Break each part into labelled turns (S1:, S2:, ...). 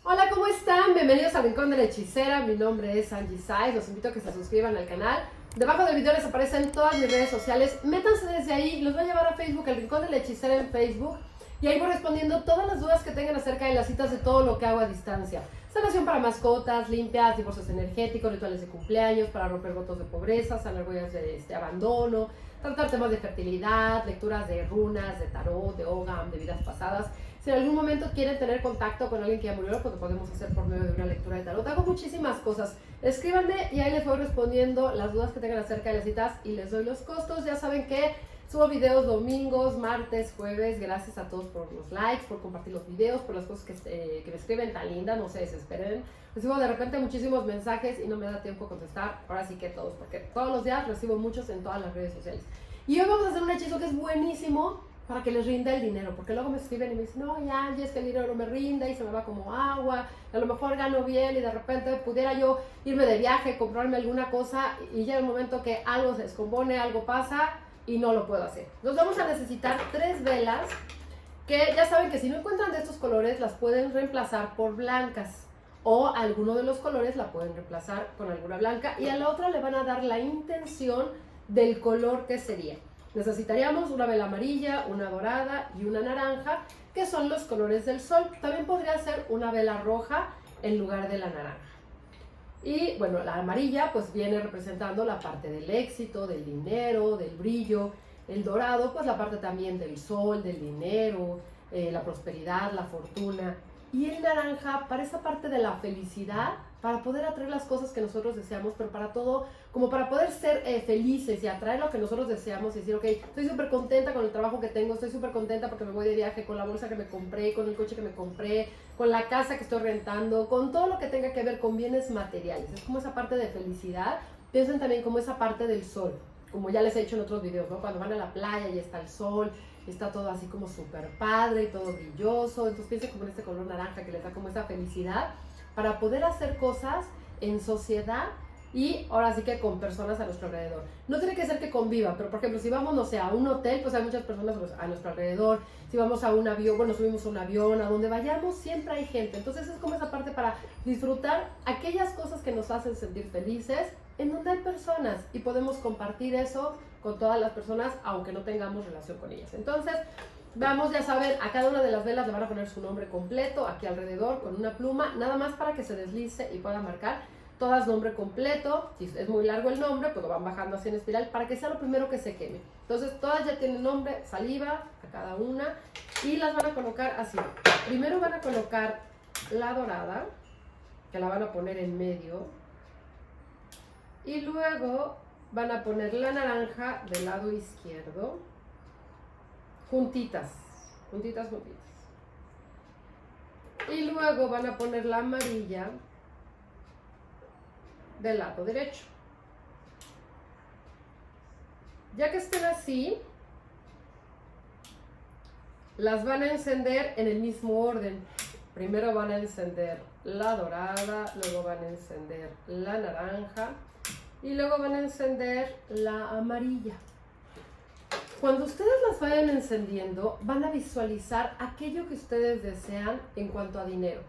S1: Hola, ¿cómo están? Bienvenidos al Rincón de la Hechicera. Mi nombre es Angie Saiz. Los invito a que se suscriban al canal. Debajo del video les aparecen todas mis redes sociales. Métanse desde ahí. Los voy a llevar a Facebook, el Rincón de la Hechicera en Facebook. Y ahí voy respondiendo todas las dudas que tengan acerca de las citas de todo lo que hago a distancia. Sanación para mascotas, limpias, divorcios energéticos, rituales de cumpleaños, para romper votos de pobreza, sanar huellas de abandono, tratar temas de fertilidad, lecturas de runas, de tarot, de Ogam, de vidas pasadas. Si en algún momento quieren tener contacto con alguien que ya murió, pues lo podemos hacer por medio de una lectura de tarot. Hago muchísimas cosas. Escríbanme y ahí les voy respondiendo las dudas que tengan acerca de las citas y les doy los costos. Ya saben que subo videos domingos, martes, jueves. Gracias a todos por los likes, por compartir los videos, por las cosas que me escriben tan lindas. No se desesperen. Recibo de repente muchísimos mensajes y no me da tiempo a contestar. Ahora sí que todos, porque todos los días recibo muchos en todas las redes sociales. Y hoy vamos a hacer un hechizo que es buenísimo para que les rinda el dinero, porque luego me escriben y me dicen, no, ya, es que el dinero no me rinde y se me va como agua, a lo mejor gano bien y de repente pudiera yo irme de viaje, comprarme alguna cosa y llega el momento que algo se descompone, algo pasa y no lo puedo hacer. Nos vamos a necesitar 3 velas, que ya saben que si no encuentran de estos colores las pueden reemplazar por blancas o alguno de los colores la pueden reemplazar con alguna blanca y a la otra le van a dar la intención del color que sería. Necesitaríamos una vela amarilla, una dorada y una naranja, que son los colores del sol. También podría ser una vela roja en lugar de la naranja. Y bueno, la amarilla pues viene representando la parte del éxito, del dinero, del brillo. El dorado pues la parte también del sol, del dinero, la prosperidad, la fortuna. Y el naranja para esa parte de la felicidad, para poder atraer las cosas que nosotros deseamos, pero para todo, como para poder ser felices y atraer lo que nosotros deseamos y decir, ok, estoy súper contenta con el trabajo que tengo, estoy súper contenta porque me voy de viaje, con la bolsa que me compré, con el coche que me compré, con la casa que estoy rentando, con todo lo que tenga que ver con bienes materiales. Es como esa parte de felicidad. Piensen también como esa parte del sol, como ya les he hecho en otros videos, ¿no? Cuando van a la playa y está el sol, está todo así como súper padre y todo brilloso. Entonces piensen como en este color naranja que les da como esa felicidad para poder hacer cosas en sociedad y ahora sí que con personas a nuestro alrededor. No tiene que ser que convivan, pero por ejemplo, si vamos, no sé, a un hotel, pues hay muchas personas a nuestro alrededor. Si vamos a un avión, bueno, subimos a un avión, a donde vayamos, siempre hay gente. Entonces es como esa parte para disfrutar aquellas cosas que nos hacen sentir felices, en donde hay personas y podemos compartir eso con todas las personas, aunque no tengamos relación con ellas. Entonces, vamos ya a saber, a cada una de las velas le van a poner su nombre completo aquí alrededor con una pluma, nada más para que se deslice y pueda marcar todas nombre completo. Si es muy largo el nombre, pues lo van bajando así en espiral para que sea lo primero que se queme. Entonces todas ya tienen nombre, saliva a cada una y las van a colocar así. Primero van a colocar la dorada, que la van a poner en medio, y luego van a poner la naranja del lado izquierdo, juntitas, juntitas, juntitas. Y luego van a poner la amarilla del lado derecho. Ya que estén así, las van a encender en el mismo orden. Primero van a encender la dorada, luego van a encender la naranja y luego van a encender la amarilla. Cuando ustedes las vayan encendiendo, van a visualizar aquello que ustedes desean en cuanto a dinero.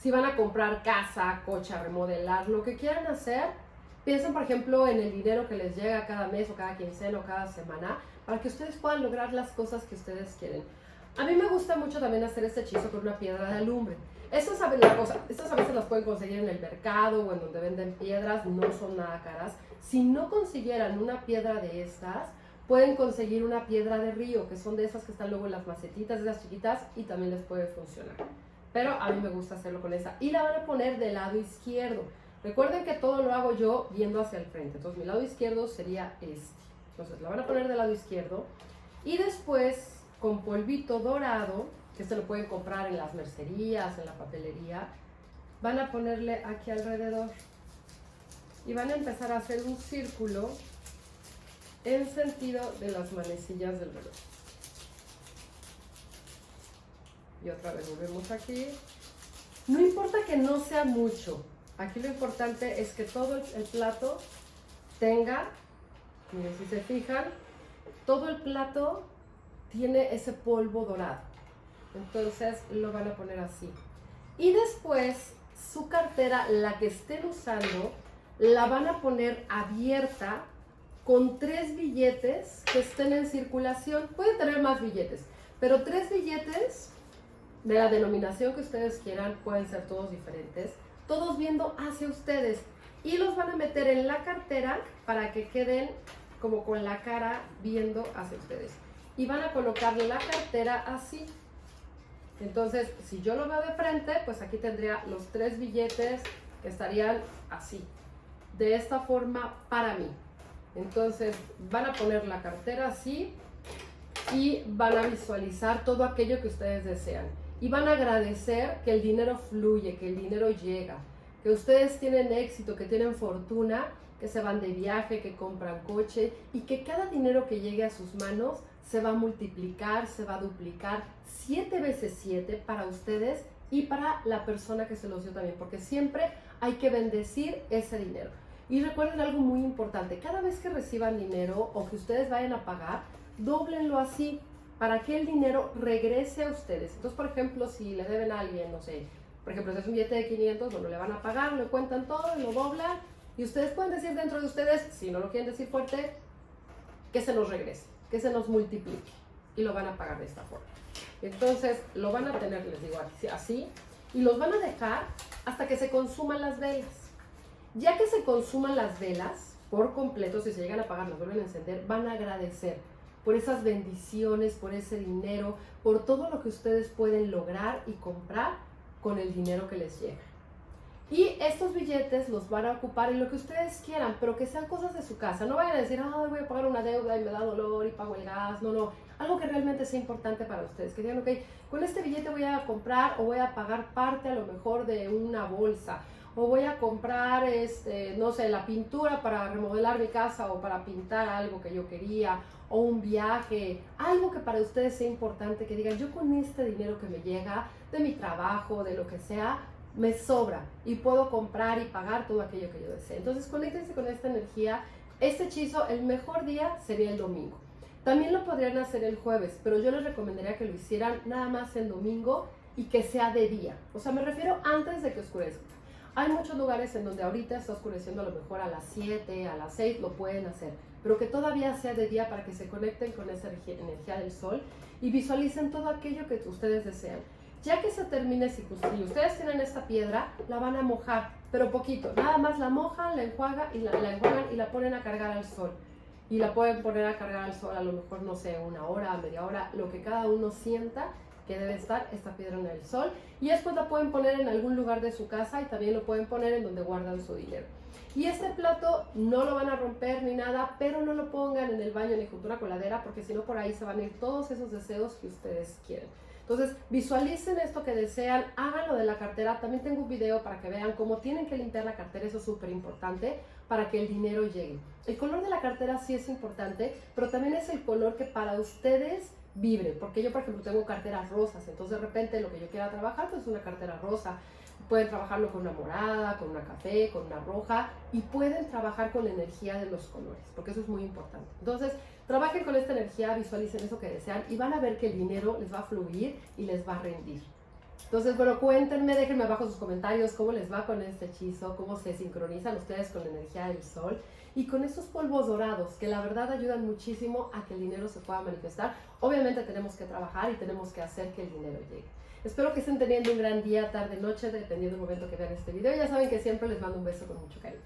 S1: Si van a comprar casa, coche, remodelar, lo que quieran hacer, piensen por ejemplo en el dinero que les llega cada mes o cada quincena o cada semana, para que ustedes puedan lograr las cosas que ustedes quieren. A mí me gusta mucho también hacer este hechizo con una piedra de alumbre. Estas a veces las pueden conseguir en el mercado o en donde venden piedras, no son nada caras. Si no consiguieran una piedra de estas, pueden conseguir una piedra de río, que son de esas que están luego en las macetitas, de esas chiquitas, y también les puede funcionar. Pero a mí me gusta hacerlo con esa. Y la van a poner del lado izquierdo. Recuerden que todo lo hago yo viendo hacia el frente. Entonces mi lado izquierdo sería este. Entonces la van a poner del lado izquierdo. Y después, con polvito dorado, que este lo pueden comprar en las mercerías, en la papelería, van a ponerle aquí alrededor. Y van a empezar a hacer un círculo en sentido de las manecillas del reloj. Y otra vez volvemos aquí. No importa que no sea mucho. Aquí lo importante es que todo el plato tenga, miren si se fijan, todo el plato tiene ese polvo dorado. Entonces lo van a poner así. Y después su cartera, la que estén usando, la van a poner abierta con 3 billetes que estén en circulación. Pueden tener más billetes, pero 3 billetes de la denominación que ustedes quieran, pueden ser todos diferentes, todos viendo hacia ustedes. Y los van a meter en la cartera para que queden como con la cara viendo hacia ustedes. Y van a colocar la cartera así. Entonces, si yo lo veo de frente, pues aquí tendría los 3 billetes que estarían así. De esta forma para mí. Entonces, van a poner la cartera así y van a visualizar todo aquello que ustedes desean. Y van a agradecer que el dinero fluye, que el dinero llega, que ustedes tienen éxito, que tienen fortuna, que se van de viaje, que compran coche y que cada dinero que llegue a sus manos se va a multiplicar, se va a duplicar 7 veces 7 para ustedes y para la persona que se los dio también, porque siempre hay que bendecir ese dinero. Y recuerden algo muy importante, cada vez que reciban dinero o que ustedes vayan a pagar, dóblenlo así para que el dinero regrese a ustedes. Entonces, por ejemplo, si le deben a alguien, no sé, por ejemplo, si es un billete de 500, bueno, le van a pagar, lo cuentan todo, lo doblan y ustedes pueden decir dentro de ustedes, si no lo quieren decir fuerte, que se nos regrese, que se nos multiplique y lo van a pagar de esta forma. Entonces, lo van a tener, les digo, así y los van a dejar hasta que se consuman las velas. Ya que se consuman las velas por completo, si se llegan a apagar, las vuelven a encender, van a agradecer por esas bendiciones, por ese dinero, por todo lo que ustedes pueden lograr y comprar con el dinero que les llega. Y estos billetes los van a ocupar en lo que ustedes quieran, pero que sean cosas de su casa. No vayan a decir, voy a pagar una deuda y me da dolor y pago el gas. No, no. Algo que realmente sea importante para ustedes. Que digan, ok, con este billete voy a comprar o voy a pagar parte a lo mejor de una bolsa. O voy a comprar, no sé, la pintura para remodelar mi casa o para pintar algo que yo quería. O un viaje, algo que para ustedes sea importante. Que digan, yo con este dinero que me llega de mi trabajo, de lo que sea, me sobra y puedo comprar y pagar todo aquello que yo desee. Entonces conéctense con esta energía. Este hechizo, el mejor día sería el domingo. También lo podrían hacer el jueves, pero yo les recomendaría que lo hicieran nada más el domingo y que sea de día. O sea, me refiero antes de que oscurezca. Hay muchos lugares en donde ahorita está oscureciendo, a lo mejor a las 7, a las 6 lo pueden hacer, pero que todavía sea de día para que se conecten con esa energía del sol y visualicen todo aquello que ustedes desean. Ya que se termine, si ustedes tienen esta piedra, la van a mojar, pero poquito. Nada más la mojan, la enjuagan y la ponen a cargar al sol. Y la pueden poner a cargar al sol a lo mejor, no sé, 1 hora, media hora, lo que cada uno sienta que debe estar esta piedra en el sol. Y después la pueden poner en algún lugar de su casa y también lo pueden poner en donde guardan su dinero. Y este plato no lo van a romper ni nada, pero no lo pongan en el baño ni junto a una coladera, porque si no por ahí se van a ir todos esos deseos que ustedes quieren. Entonces, visualicen esto que desean, háganlo de la cartera. También tengo un video para que vean cómo tienen que limpiar la cartera, eso es súper importante para que el dinero llegue. El color de la cartera sí es importante, pero también es el color que para ustedes vibre, porque yo, por ejemplo, tengo carteras rosas, entonces de repente lo que yo quiera trabajar, pues es una cartera rosa. Pueden trabajarlo con una morada, con una café, con una roja y pueden trabajar con la energía de los colores, porque eso es muy importante. Entonces, trabajen con esta energía, visualicen eso que desean y van a ver que el dinero les va a fluir y les va a rendir. Entonces, bueno, cuéntenme, déjenme abajo sus comentarios cómo les va con este hechizo, cómo se sincronizan ustedes con la energía del sol y con estos polvos dorados que la verdad ayudan muchísimo a que el dinero se pueda manifestar. Obviamente tenemos que trabajar y tenemos que hacer que el dinero llegue. Espero que estén teniendo un gran día, tarde, noche, dependiendo del momento que vean este video. Ya saben que siempre les mando un beso con mucho cariño.